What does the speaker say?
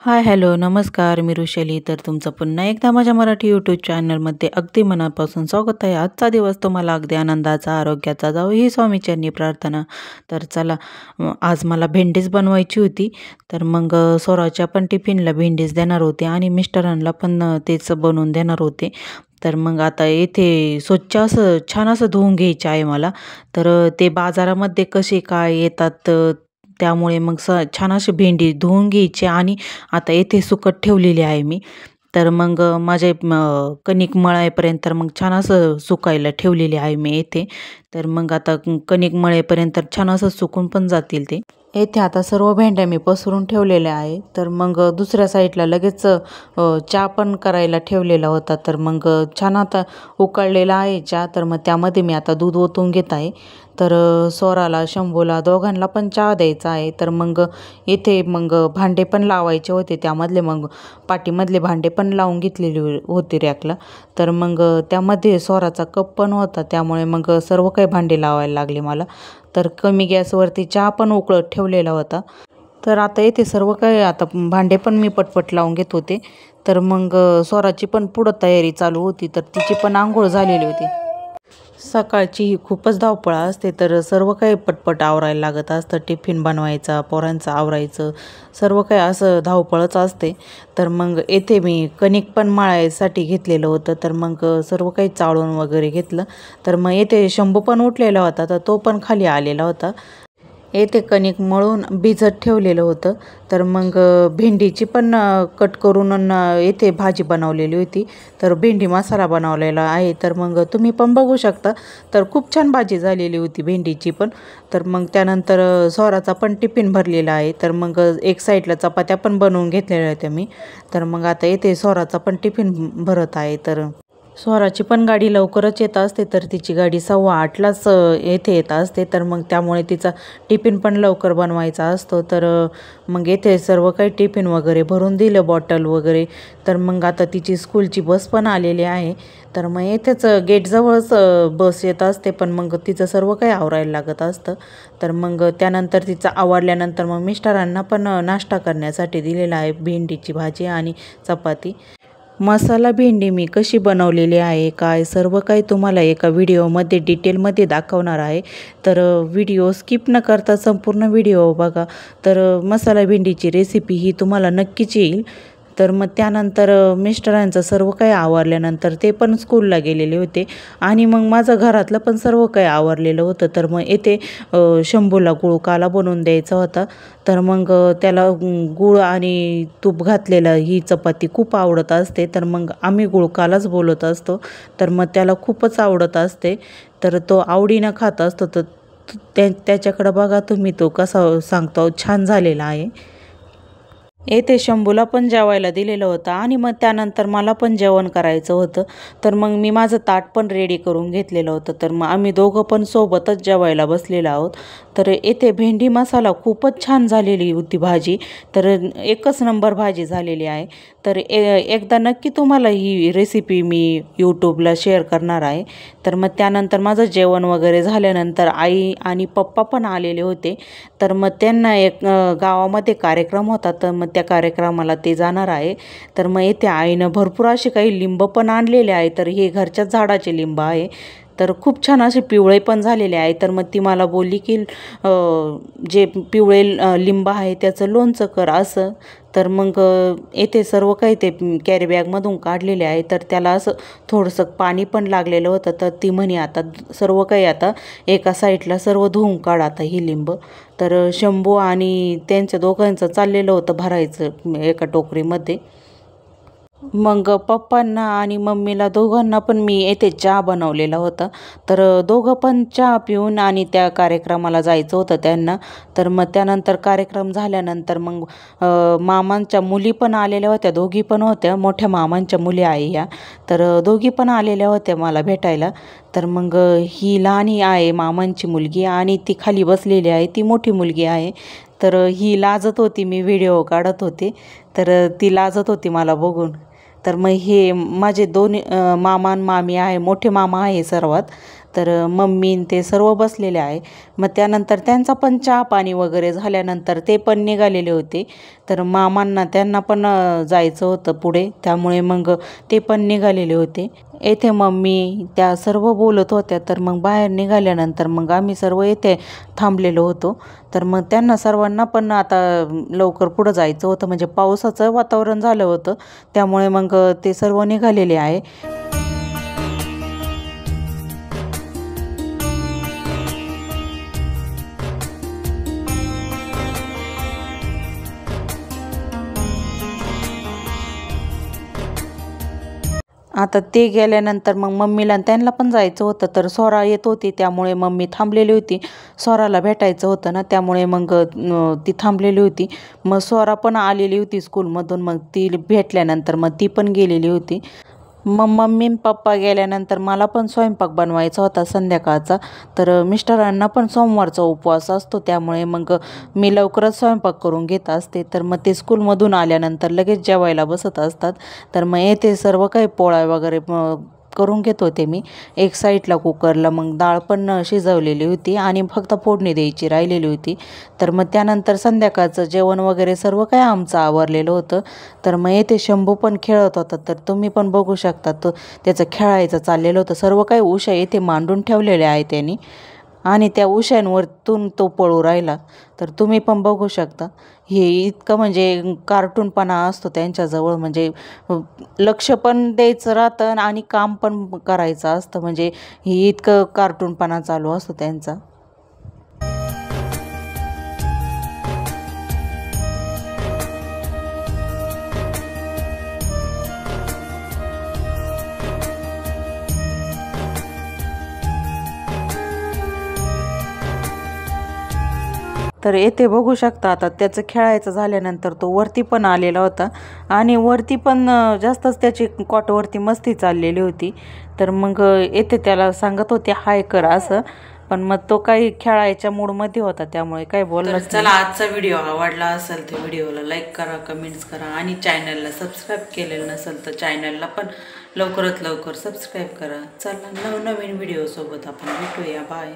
हाय, hello, नमस्कार. मी ऋषाली. तर तुमचं पुन्हा एकदा माझ्या मराठी यूट्यूब चॅनलमध्ये अगदी मनापासून स्वागत आहे. आजचा दिवस तुम्हाला अगदी आनंदाचा, आरोग्याचा जावो ही स्वामीचरणी प्रार्थना. तर चला, आज मला भेंडीच बनवायची होती. तर मग स्वराच्या पण टिफिनला भेंडीच देणार होते आणि मिस्टरांना पण तेच बनवून देणार होते. तर मग आता येथे स्वच्छ असं छान असं धुवून घ्यायचे आहे मला. तर ते बाजारामध्ये कसे काय येतात, त्यामुळे मग छान अशी भेंडी धुवून घ्यायची आणि आता येथे सुकत ठेवलेली आहे मी. तर मग माझे कणिक मळायपर्यंत तर मग छान असं सुकायला ठेवलेली आहे मी येथे. तर मग आता कणिक मळेपर्यंत छान असं सुकून पण जातील ते. येथे आता सर्व भेंड्या मी पसरून ठेवलेल्या आहे. तर मग दुसऱ्या साईडला लगेच चहा पण करायला ठेवलेला होता. तर मग छान आता उकळलेला आहे चहा. तर मग त्यामध्ये मी आता दूध ओतून घेत आहे. तर स्वराला, शंभूला दोघांना पण चहा द्यायचा आहे. तर मग येथे मग भांडे पण लावायचे होते. त्यामधले मग पाटीमधले भांडे पण लावून घेतलेले होते रॅकला. तर मग त्यामध्ये स्वराचा कप पण होता. त्यामुळे मग सर्व काही भांडे लावायला लागले मला. तर कमी गॅसवरती चहा पण उकळत ठेवलेला होता. तर आता येथे सर्व काही आता भांडे पण मी पटपट लावून घेत होते. तर मग स्वराची पण पुढं तयारी चालू होती. तर तिची पण आंघोळ झालेली होती. सकाळची ही खूपच धावपळ असते. तर सर्व काही पटपट आवरायला लागत असतं. टिफिन बनवायचा, पोरांचं आवरायचं, सर्व काही असं धावपळच असते. तर मग येथे मी कणिक पण मळायसाठी घेतलेलं होतं. तर मग सर्व काही चाळून वगैरे घेतलं. तर मग येथे शंभू पण उठलेला होता. तर तो पण खाली आलेला होता. येथे कणिक मळून भिजत ठेवलेलं होतं. तर मग भेंडीची पण कट करून येथे भाजी बनवलेली होती. तर भेंडी मसाला बनवलेला आहे. तर मग तुम्ही पण बघू शकता. तर खूप छान भाजी झालेली होती भेंडीची पण. तर मग त्यानंतर स्वराचा पण टिफिन भरलेला आहे. तर मग एक साईडला चपात्या पण बनवून घेतलेल्या होत्या मी. तर मग आता येथे स्वराचा पण टिफिन भरत आहे. तर स्वराची पण गाडी लवकरच येत असते. तर तिची गाडी 8:15लाच येथे येत असते. तर मग त्यामुळे तिचा टिफिन पण लवकर बनवायचा असतो. तर मग येथे सर्व काही टिफिन वगैरे भरून दिलं, बॉटल वगैरे. तर मग आता तिची स्कूलची बस पण आलेली आहे. तर मग येथेच गेटजवळच बस येत असते. पण मग तिचं सर्व काही आवरायला लागत असतं. तर मग त्यानंतर तिचं आवरल्यानंतर मग मिस्टरांना पण नाश्ता करण्यासाठी दिलेला आहे, भेंडीची भाजी आणि चपाती. मसाला भेंडी मी कशी बनवलेली आहे, काय सर्व काही तुम्हाला एका व्हिडिओमध्ये डिटेलमध्ये दाखवणार आहे. तर व्हिडिओ स्किप न करता संपूर्ण व्हिडिओ बघा. तर मसाला भेंडीची रेसिपी ही तुम्हाला नक्कीच येईल. तर मग त्यानंतर मिस्टरांचं सर्व काही आवरल्यानंतर ते पण स्कूलला गेलेले होते आणि मग माझं घरातलं पण सर्व काही आवरलेलं होतं. तर मग येथे शंभूला गुळकाला बनवून द्यायचा होता. तर मग त्याला गूळ आणि तूप घातलेलं ही चपाती खूप आवडत असते. तर मग आम्ही गुळकालाच बोलत असतो. तर मग त्याला खूपच आवडत असते. तर तो आवडीनं खात असतो. तर त्याच्याकडं बघा तुम्ही, तो कसा सांगतो, छान झालेला आहे. येथे शंभूला पण जेवायला दिलेलं होतं आणि मग त्यानंतर मला पण जेवण करायचं होतं. तर मग मी माझं ताट पण रेडी करून घेतलेलं होतं. तर मग आम्ही दोघं पण सोबतच जेवायला बसलेलो आहोत. तर येथे भेंडी मसाला खूपच छान झालेली होती भाजी. तर एकच नंबर भाजी झालेली आहे. तर एकदा नक्की तुम्हाला ही रेसिपी मी यूट्यूबला शेअर करणार आहे. तर मग त्यानंतर माझं जेवण वगैरे झाल्यानंतर आई आणि पप्पा पण आलेले होते. तर मग त्यांना एक गावामध्ये कार्यक्रम होता. तर मग त्या कार्यक्रमाला ते जाणार आहे. तर मग येथे आईनं भरपूर असे काही लिंब पण आणलेले आहे. तर हे घरच्याच झाडाचे लिंब आहे. तर खूप छान असे पिवळे पण झालेले आहे. तर मग ती मला बोलली की जे पिवळे लिंब आहे त्याचं लोणचं कर असं. तर मग येथे सर्व काही ते कॅरी बॅगमधून काढलेले आहे. तर त्याला असं थोडंसं पाणी पण लागलेलं होतं. तर ती म्हणे आता सर्व काही आता एका साईडला सर्व धुवून काढ आता ही लिंब. तर शंभू आणि त्यांच्या दोघांचं चाललेलं होतं भरायचं एका टोकरीमध्ये. मग पप्पांना आणि मम्मीला दोघांना पण मी येथे चहा बनवलेला होता. तर दोघं पण चहा पिऊन आणि त्या कार्यक्रमाला जायचं होतं त्यांना. तर मग त्यानंतर कार्यक्रम झाल्यानंतर मग मामांच्या मुली पण आलेल्या होत्या, दोघी पण होत्या, मोठ्या मामांच्या मुली आहे ह्या. तर दोघी पण आलेल्या होत्या मला भेटायला. तर मग ही लहानी आहे मामांची मुलगी आणि ती खाली बसलेली आहे, ती मोठी मुलगी आहे. तर ही लाजत होती, मी व्हिडिओ काढत होते. तर ती लाजत होती मला बघून. तर मग हे माझे दोन मामा आणि मामी आहे, मोठे मामा आहे सर्वात. तर मम्मी ते सर्व बसलेले आहे. मग त्यानंतर त्यांचा पण चहा पाणी वगैरे झाल्यानंतर ते पण निघालेले होते. तर मामांना त्यांना पण जायचं होतं पुढे, त्यामुळे मग ते पण निघालेले होते. येथे मम्मी त्या सर्व बोलत होत्या. तर मग बाहेर निघाल्यानंतर मग आम्ही सर्व येथे थांबलेलो होतो. तर मग त्यांना सर्वांना पण आता लवकर पुढं जायचं होतं, म्हणजे पावसाचं वातावरण झालं होतं, त्यामुळे मग ते सर्व निघालेले आहे. आता ते गेल्यानंतर मग मम्मीला आणि त्यांना पण जायचं होतं. तर स्वरा येत होती, त्यामुळे मम्मी थांबलेली होती. स्वराला भेटायचं होतं ना, त्यामुळे मग ती थांबलेली होती. मग स्वरा पण आलेली होती स्कूलमधून. मग ती भेटल्यानंतर मग ती पण गेलेली होती. मग मम्मी आणि पप्पा गेल्यानंतर मला पण स्वयंपाक बनवायचा होता संध्याकाळचा. तर मिस्टरांना पण सोमवारचा उपवास असतो, त्यामुळे मग मी लवकरच स्वयंपाक करून घेत असते. तर मग ते स्कूलमधून आल्यानंतर लगेच जेवायला बसत असतात. तर मग येथे सर्व काही पोळ्या वगैरे करून घेत होते मी. एक साईडला कुकरला मग डाळ पण शिजवलेली होती आणि फक्त फोडणी द्यायची राहिलेली होती. तर मग त्यानंतर संध्याकाळचं जेवण वगैरे सर्व काही आमचं आवरलेलं होतं. तर मग येथे शंभू पण खेळत होता. तर तुम्ही पण बघू शकता, तो त्याचं खेळायचं चाललेलं होतं. सर्व काही उशा येथे मांडून ठेवलेल्या आहे त्यांनी, आणि त्या उशांवरतून तो पळू राहिला. तर तुम्ही पण बघू शकता. हे इतकं म्हणजे कार्टूनपणा असतो त्यांच्याजवळ, म्हणजे लक्ष पण द्यायचं राहतं आणि काम पण करायचं असतं, म्हणजे हे इतकं कार्टूनपणा चालू असतो त्यांचा. तर येथे बघू शकता, आता त्याचं खेळायचं झाल्यानंतर तो वरती पण आलेला होता, आणि वरती पण जास्तच त्याची कॉटवरती मस्ती चाललेली होती. तर मग येथे त्याला सांगत होते हाय कर असं, पण मग तो काही खेळायच्या मूडमध्ये होता, त्यामुळे काही बोललाच नाही. चला, आजचा व्हिडिओ आवडला असेल तर व्हिडिओला लाईक करा, कमेंट्स करा, आणि चॅनलला सबस्क्राईब केलेलं नसेल तर चॅनलला पण लवकरात लवकर सबस्क्राईब करा. चला, नवनवीन व्हिडिओसोबत आपण भेटूया. बाय.